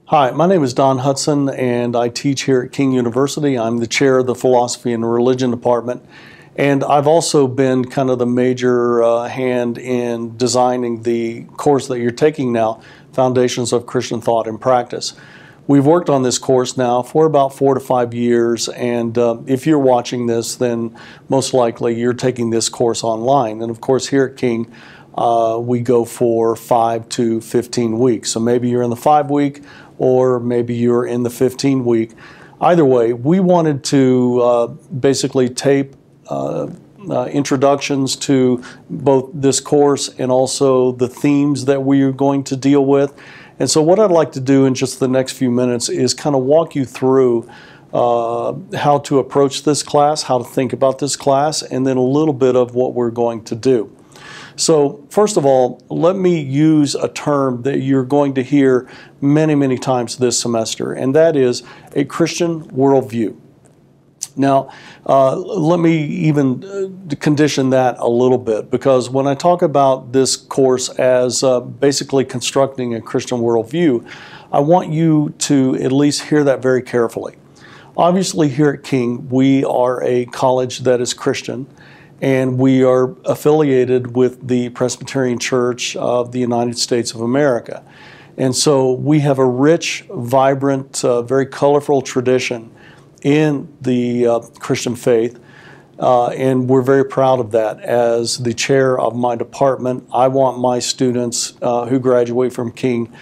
Hi, my name is Don Hudson, and I teach here at King University. I'm the chair of the Philosophy and Religion Department, and I've also been kind of the major hand in designing the course that you're taking now, Foundations of Christian Thought and Practice. We've worked on this course now for about 4 to 5 years, and if you're watching this, then most likely you're taking this course online. And of course, here at King, we go for 5 to 15 weeks. So maybe you're in the 5-week, or maybe you're in the 15-week. Either way, we wanted to basically tape introductions to both this course and also the themes that we are going to deal with. And so what I'd like to do in just the next few minutes is kind of walk you through how to approach this class, how to think about this class, and then a little bit of what we're going to do. So first of all, let me use a term that you're going to hear many, many times this semester, and that is a Christian worldview. Now, let me even condition that a little bit, because when I talk about this course as basically constructing a Christian worldview, I want you to at least hear that very carefully. Obviously, here at King, we are a college that is Christian, and we are affiliated with the Presbyterian Church of the United States of America. And so we have a rich, vibrant, very colorful tradition in the Christian faith, and we're very proud of that. As the chair of my department, I want my students who graduate from King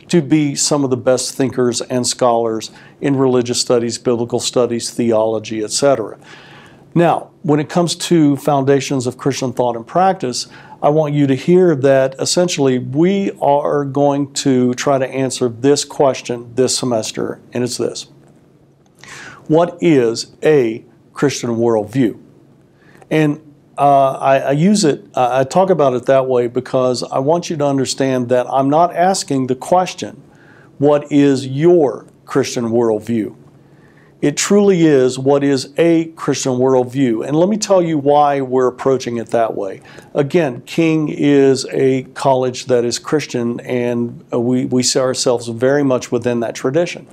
to be some of the best thinkers and scholars in religious studies, biblical studies, theology, etc. Now, when it comes to Foundations of Christian Thought and Practice, I want you to hear that essentially we are going to try to answer this question this semester, and it's this. What is a Christian worldview? And I talk about it that way because I want you to understand that I'm not asking the question, what is your Christian worldview? It truly is, what is a Christian worldview? And let me tell you why we're approaching it that way. Again, King is a college that is Christian, and we see ourselves very much within that tradition.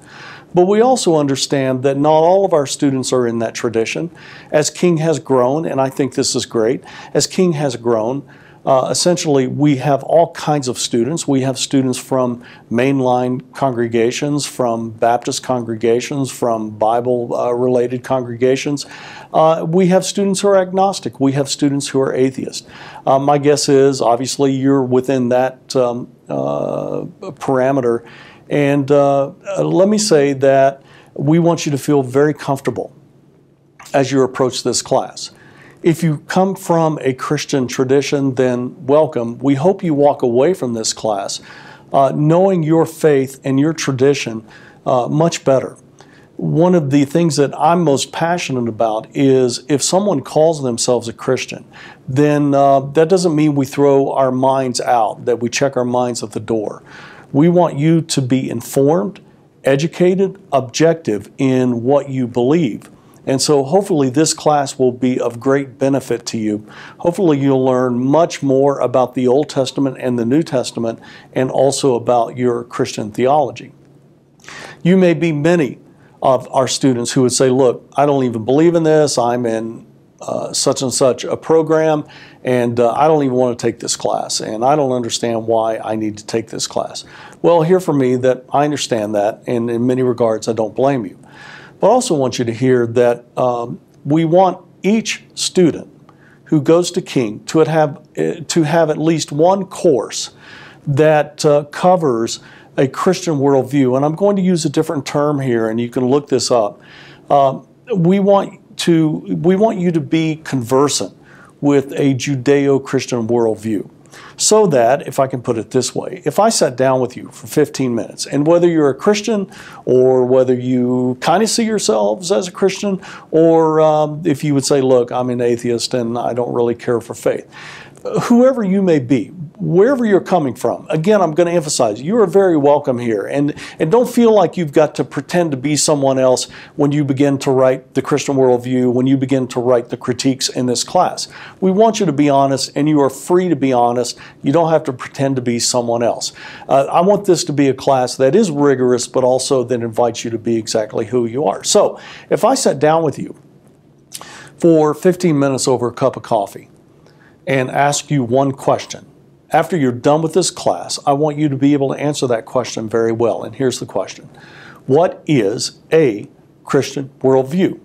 But we also understand that not all of our students are in that tradition. As King has grown, and I think this is great, as King has grown, essentially we have all kinds of students. We have students from mainline congregations, from Baptist congregations, from Bible-related congregations. We have students who are agnostic. We have students who are atheist. My guess is, obviously, you're within that parameter. And let me say that we want you to feel very comfortable as you approach this class. If you come from a Christian tradition, then welcome. We hope you walk away from this class knowing your faith and your tradition much better. One of the things that I'm most passionate about is if someone calls themselves a Christian, then that doesn't mean we throw our minds out, that we check our minds at the door. We want you to be informed, educated, objective in what you believe. And so hopefully this class will be of great benefit to you. Hopefully you'll learn much more about the Old Testament and the New Testament, and also about your Christian theology. You may be many of our students who would say, look, I don't even believe in this. I'm in such and such a program, and I don't even want to take this class, and I don't understand why I need to take this class. Well, hear from me that I understand that, and in many regards I don't blame you. But I also want you to hear that we want each student who goes to King to have at least one course that covers a Christian worldview. And I'm going to use a different term here, and you can look this up. We want you to be conversant with a Judeo-Christian worldview. So that, if I can put it this way, if I sat down with you for 15 minutes, and whether you're a Christian or whether you kind of see yourselves as a Christian, or if you would say, look, I'm an atheist and I don't really care for faith, whoever you may be, wherever you're coming from, again, I'm going to emphasize, you are very welcome here. And don't feel like you've got to pretend to be someone else when you begin to write the Christian worldview, when you begin to write the critiques in this class. We want you to be honest, and you are free to be honest. You don't have to pretend to be someone else. I want this to be a class that is rigorous, but also that invites you to be exactly who you are. So if I sat down with you for 15 minutes over a cup of coffee and ask you one question, after you're done with this class, I want you to be able to answer that question very well. And here's the question. What is a Christian worldview?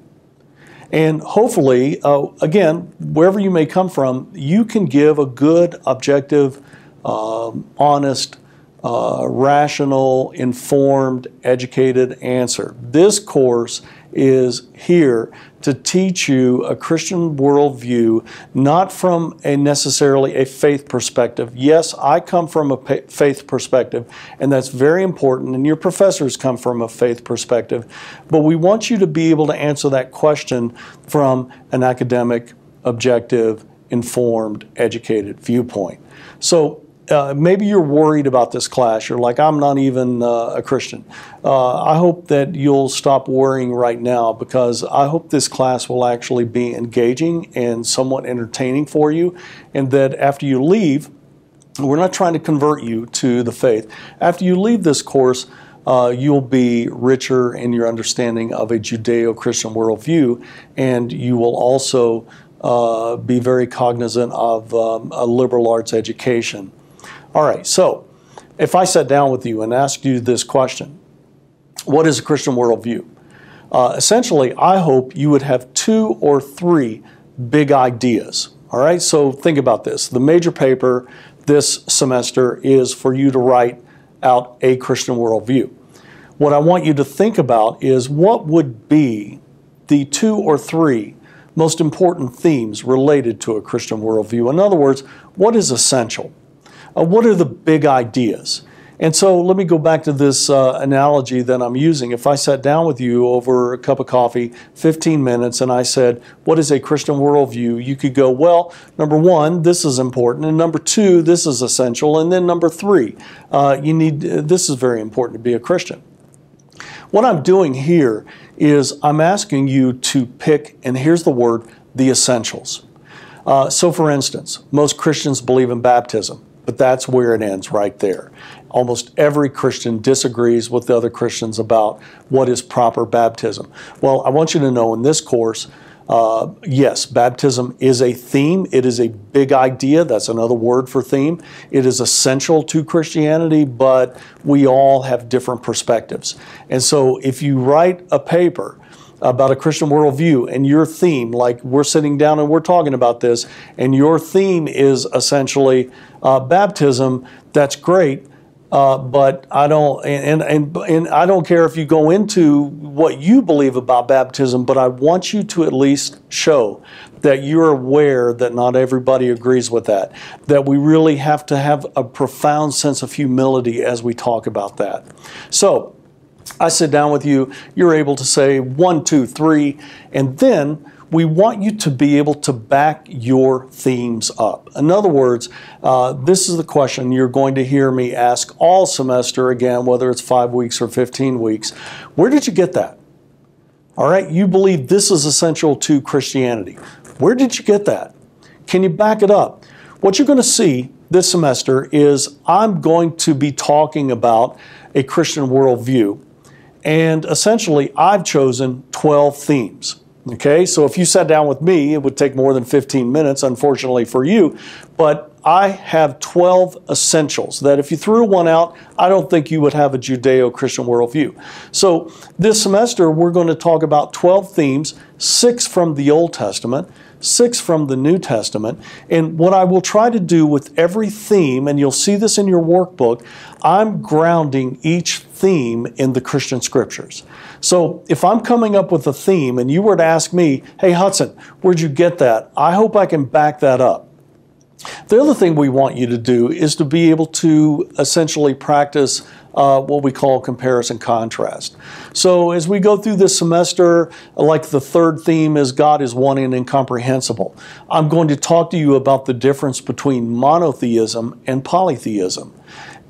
And hopefully, again, wherever you may come from, you can give a good, objective, honest, rational, informed, educated answer. This course is here to teach you a Christian worldview, not from necessarily a faith perspective. Yes, I come from a faith perspective, and that's very important, and your professors come from a faith perspective, but we want you to be able to answer that question from an academic, objective, informed, educated viewpoint. So maybe you're worried about this class. You're like, I'm not even a Christian. I hope that you'll stop worrying right now, because I hope this class will actually be engaging and somewhat entertaining for you, and that after you leave, we're not trying to convert you to the faith. After you leave this course, you'll be richer in your understanding of a Judeo-Christian worldview, and you will also be very cognizant of a liberal arts education. All right, so if I sat down with you and asked you this question, what is a Christian worldview? Essentially, I hope you would have 2 or 3 big ideas. All right, so think about this. The major paper this semester is for you to write out a Christian worldview. What I want you to think about is what would be the 2 or 3 most important themes related to a Christian worldview. In other words, what is essential? What are the big ideas? And so let me go back to this analogy that I'm using. If I sat down with you over a cup of coffee, 15 minutes, and I said, what is a Christian worldview? You could go, well, number 1, this is important, and number 2, this is essential, and then number 3, this is very important to be a Christian. What I'm doing here is I'm asking you to pick, and here's the word, the essentials. So for instance, most Christians believe in baptism, but that's where it ends right there. Almost every Christian disagrees with the other Christians about what is proper baptism. Well, I want you to know in this course, yes, baptism is a theme. It is a big idea. That's another word for theme. It is essential to Christianity, but we all have different perspectives. And so if you write a paper about a Christian worldview and your theme, like we're sitting down and we're talking about this, and your theme is essentially baptism, that's great. But I don't, and I don't care if you go into what you believe about baptism, but I want you to at least show that you're aware that not everybody agrees with that, that we really have to have a profound sense of humility as we talk about that. So I sit down with you, you're able to say 1, 2, 3, and then we want you to be able to back your themes up. In other words, this is the question you're going to hear me ask all semester, again, whether it's 5 weeks or 15 weeks. Where did you get that? All right, you believe this is essential to Christianity. Where did you get that? Can you back it up? What you're going to see this semester is I'm going to be talking about a Christian worldview, and essentially I've chosen 12 themes. Okay, so if you sat down with me, it would take more than 15 minutes, unfortunately for you, but I have 12 essentials that if you threw one out, I don't think you would have a Judeo-Christian worldview. So this semester, we're going to talk about 12 themes, 6 from the Old Testament, 6 from the New Testament, and what I will try to do with every theme, and you'll see this in your workbook, I'm grounding each theme in the Christian Scriptures. So if I'm coming up with a theme and you were to ask me, hey Hudson, where'd you get that? I hope I can back that up. The other thing we want you to do is to be able to essentially practice what we call comparison contrast. So as we go through this semester, like the third theme is God is one and incomprehensible. I'm going to talk to you about the difference between monotheism and polytheism.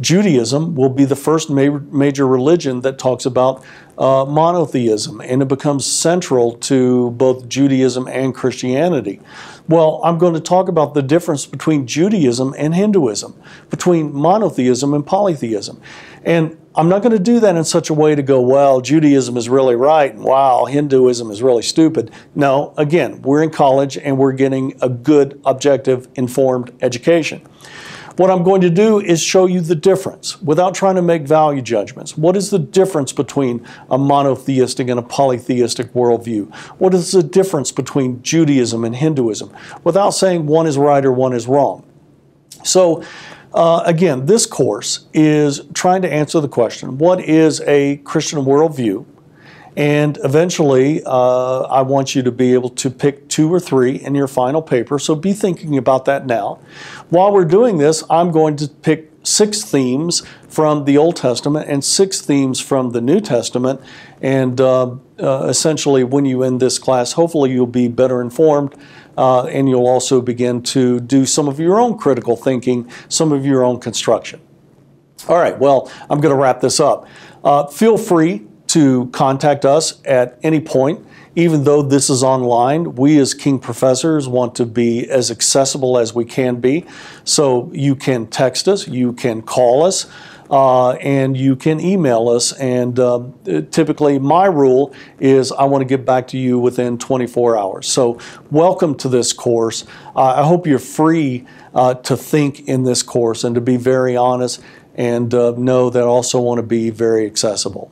Judaism will be the first major religion that talks about monotheism, and it becomes central to both Judaism and Christianity. Well, I'm going to talk about the difference between Judaism and Hinduism, between monotheism and polytheism. And I'm not going to do that in such a way to go, well, Judaism is really right, and wow, Hinduism is really stupid. No, again, we're in college and we're getting a good, objective, informed education. What I'm going to do is show you the difference without trying to make value judgments. What is the difference between a monotheistic and a polytheistic worldview? What is the difference between Judaism and Hinduism without saying one is right or one is wrong? So again, this course is trying to answer the question, what is a Christian worldview? And eventually, I want you to be able to pick 2 or 3 in your final paper, so be thinking about that now. While we're doing this, I'm going to pick 6 themes from the Old Testament and 6 themes from the New Testament, and essentially when you end this class, hopefully you'll be better informed, and you'll also begin to do some of your own critical thinking, some of your own construction. All right, well, I'm going to wrap this up. Feel free to contact us at any point. Even though this is online, we as King professors want to be as accessible as we can be. So you can text us, you can call us, and you can email us. And typically my rule is I want to get back to you within 24 hours. So welcome to this course. I hope you're free to think in this course and to be very honest, and know that I also want to be very accessible.